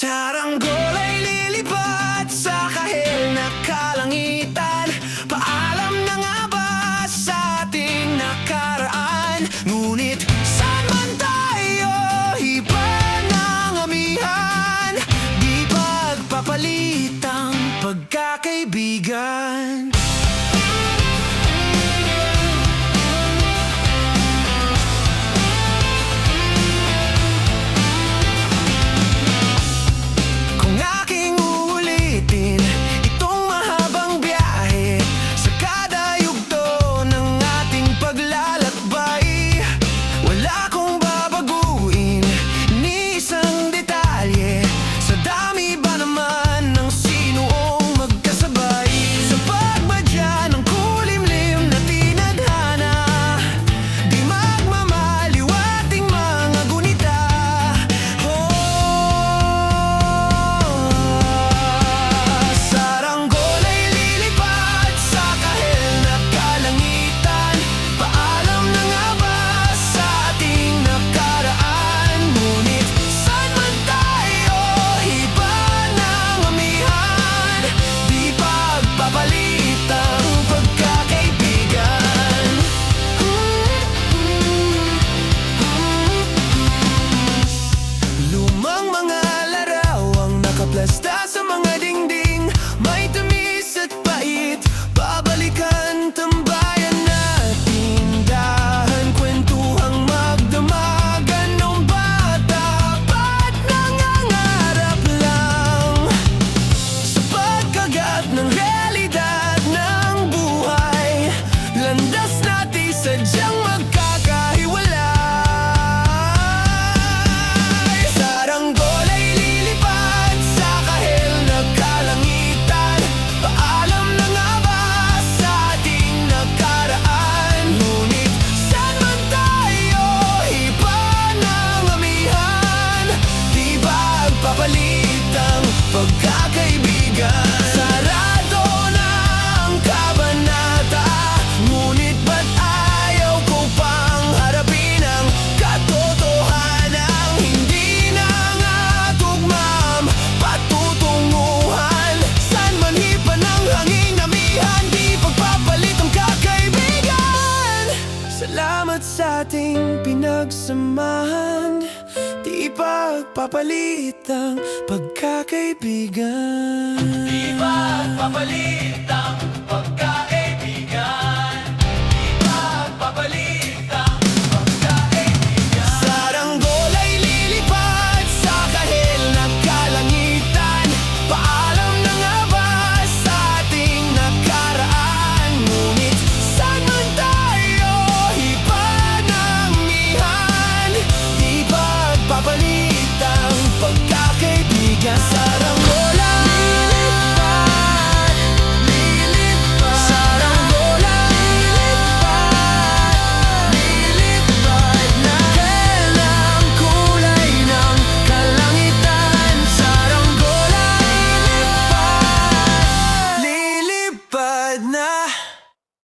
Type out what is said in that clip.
Saranggol ay lilipad sa kahil na kalangitan. Paalam na nga ba sa ating nakaraan? Ngunit saan man tayo, iba ng amihan. Di pagpapalit ang pagkakaibigan. Basta sa mga dingding, may tamis at pait. Babalikan, tambayan natin, dahan, kwentuhang magdamagan nung bata pa't nangangarap lang sa pagkagat ng realidad ng buhay. Landas natin sadyang magkakahiwalay. Saranggol ay lilipad sa kahil na kalangitan. Paalam na nga ba sa ating nakaraan? Ngunit saan man tayo, iba ng amihan. Di ba agpapalit ang pagkakaibigan? Sarado na ang kabanata, ngunit ba't ayaw ko pang harapin ang katotohanan? Hindi na nga tugmam patutunguhan. Saan man hipan ng hangin, amihan, di pagpapalit ang kakaibigan. Salamat sa ating pinagsamahan, di pagpapalit ang pagkakaibigan. Di pagpapalit ang